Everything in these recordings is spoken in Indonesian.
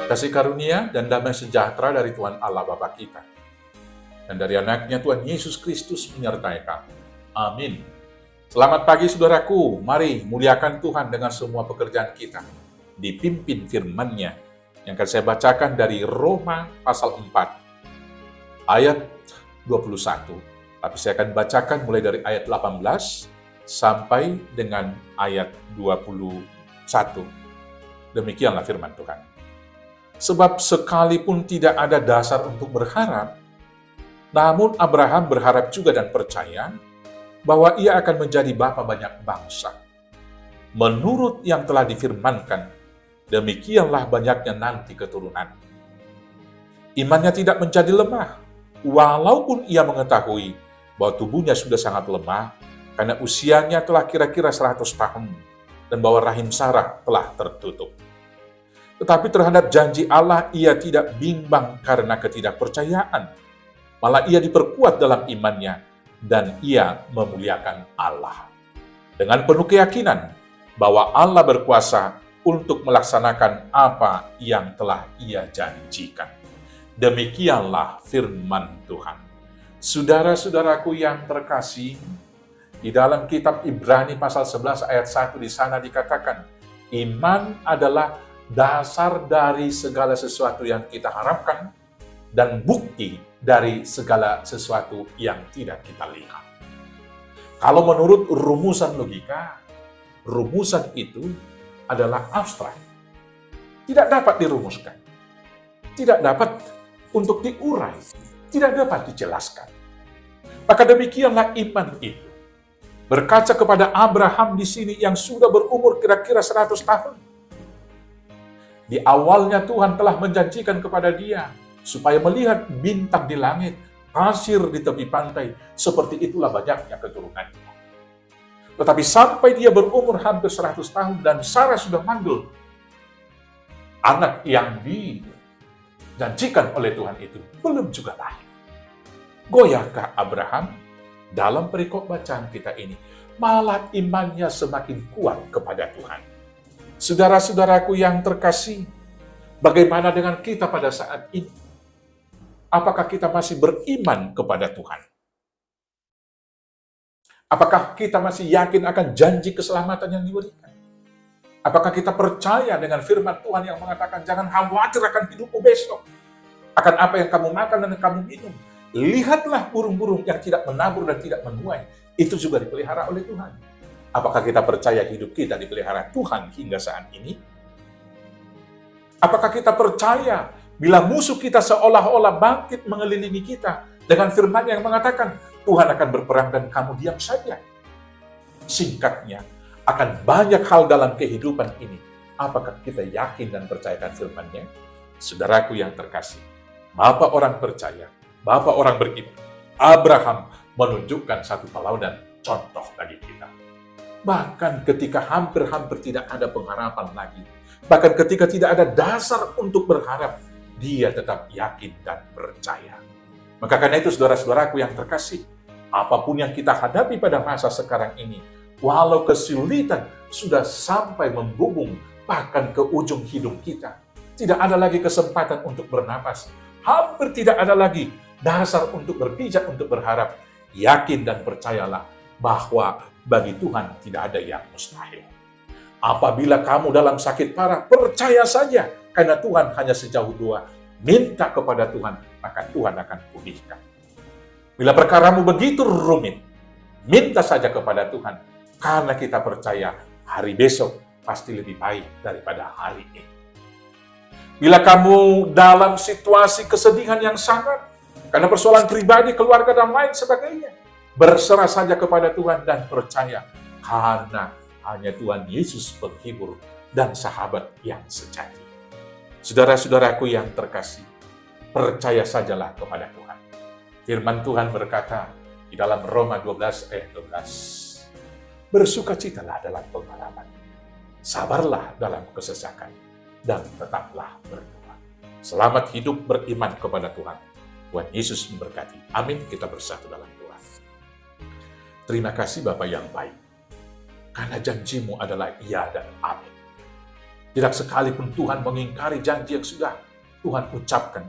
Kasih karunia dan damai sejahtera dari Tuhan Allah Bapa kita dan dari anaknya Tuhan Yesus Kristus menyertai kamu. Amin. Selamat pagi saudaraku, mari muliakan Tuhan dengan semua pekerjaan kita. Dipimpin firman-Nya yang akan saya bacakan dari Roma pasal 4 ayat 21. Tapi saya akan bacakan mulai dari ayat 18 sampai dengan ayat 21. Demikianlah firman Tuhan. Sebab sekalipun tidak ada dasar untuk berharap, namun Abraham berharap juga dan percaya bahwa ia akan menjadi bapa banyak bangsa. Menurut yang telah difirmankan, demikianlah banyaknya nanti keturunan. Imannya tidak menjadi lemah, walaupun ia mengetahui bahwa tubuhnya sudah sangat lemah, karena usianya telah kira-kira 100 tahun, dan bahwa rahim Sarah telah tertutup. Tetapi terhadap janji Allah ia tidak bimbang karena ketidakpercayaan. Malah ia diperkuat dalam imannya dan ia memuliakan Allah. Dengan penuh keyakinan bahwa Allah berkuasa untuk melaksanakan apa yang telah ia janjikan. Demikianlah firman Tuhan. Saudara-saudaraku yang terkasih, di dalam kitab Ibrani pasal 11 ayat 1 di sana dikatakan, iman adalah dasar dari segala sesuatu yang kita harapkan dan bukti dari segala sesuatu yang tidak kita lihat. Kalau menurut rumusan logika, rumusan itu adalah abstrak. Tidak dapat dirumuskan. Tidak dapat untuk diurai. Tidak dapat dijelaskan. Maka demikianlah iman itu. Berkaca kepada Abraham di sini yang sudah berumur kira-kira 100 tahun. Di awalnya Tuhan telah menjanjikan kepada dia supaya melihat bintang di langit, pasir di tepi pantai, seperti itulah banyaknya keturunannya. Tetapi sampai dia berumur hampir 100 tahun dan Sarah sudah mandul, anak yang dijanjikan oleh Tuhan itu belum juga lahir. Goyahkah Abraham? Dalam perikop bacaan kita ini, malah imannya semakin kuat kepada Tuhan. Saudara-saudaraku yang terkasih, bagaimana dengan kita pada saat ini? Apakah kita masih beriman kepada Tuhan? Apakah kita masih yakin akan janji keselamatan yang diberikan? Apakah kita percaya dengan firman Tuhan yang mengatakan, jangan khawatir akan hidupmu besok, akan apa yang kamu makan dan kamu minum. Lihatlah burung-burung yang tidak menabur dan tidak menuai, itu juga dipelihara oleh Tuhan. Apakah kita percaya hidup kita dipelihara Tuhan hingga saat ini? Apakah kita percaya bila musuh kita seolah-olah bangkit mengelilingi kita dengan firman yang mengatakan, Tuhan akan berperang dan kamu diam saja? Singkatnya, akan banyak hal dalam kehidupan ini. Apakah kita yakin dan percayakan firman-Nya? Saudaraku yang terkasih, Bapak orang percaya, Bapak orang beriman, Abraham menunjukkan satu teladan contoh bagi kita. Bahkan ketika hampir-hampir tidak ada pengharapan lagi, bahkan ketika tidak ada dasar untuk berharap, dia tetap yakin dan percaya. Maka karena itu saudara-saudaraku yang terkasih, apapun yang kita hadapi pada masa sekarang ini, walau kesulitan sudah sampai membubung bahkan ke ujung hidung kita, tidak ada lagi kesempatan untuk bernapas, hampir tidak ada lagi dasar untuk berpijak, untuk berharap, yakin dan percayalah bahwa bagi Tuhan tidak ada yang mustahil. Apabila kamu dalam sakit parah, percaya saja, karena Tuhan hanya sejauh doa. Minta kepada Tuhan, maka Tuhan akan pulihkan. Bila perkaramu begitu rumit, minta saja kepada Tuhan, karena kita percaya hari besok pasti lebih baik daripada hari ini. Bila kamu dalam situasi kesedihan yang sangat, karena persoalan pribadi, keluarga, dan lain sebagainya, berserah saja kepada Tuhan dan percaya, karena hanya Tuhan Yesus penghibur dan sahabat yang sejati. Saudara-saudaraku yang terkasih, percaya sajalah kepada Tuhan. Firman Tuhan berkata di dalam Roma 12 ayat 12, bersukacitalah dalam pengharapan, sabarlah dalam kesesakan, dan tetaplah berdoa. Selamat hidup beriman kepada Tuhan. Tuhan Yesus memberkati. Amin. Kita bersatu dalam doa. Terima kasih Bapa yang baik, karena janjimu adalah iya dan amin. Tidak sekalipun Tuhan mengingkari janji yang sudah Tuhan ucapkan.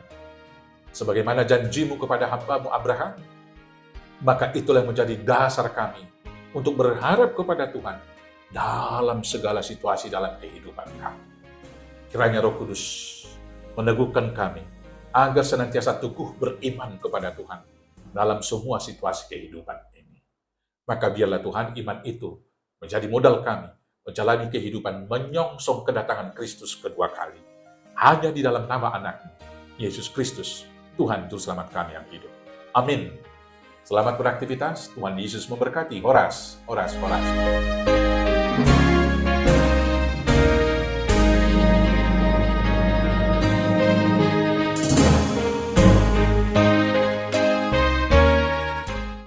Sebagaimana janjimu kepada hamba-Mu Abraham, maka itulah yang menjadi dasar kami untuk berharap kepada Tuhan dalam segala situasi dalam kehidupan kami. Kiranya Roh Kudus meneguhkan kami agar senantiasa teguh beriman kepada Tuhan dalam semua situasi kehidupan ini. Maka biarlah Tuhan iman itu menjadi modal kami menjalani kehidupan menyongsong kedatangan Kristus kedua kali. Hanya di dalam nama anak Yesus Kristus, Tuhan Juru Selamat kami yang hidup. Amin. Selamat beraktivitas, Tuhan Yesus memberkati. Horas, horas, horas.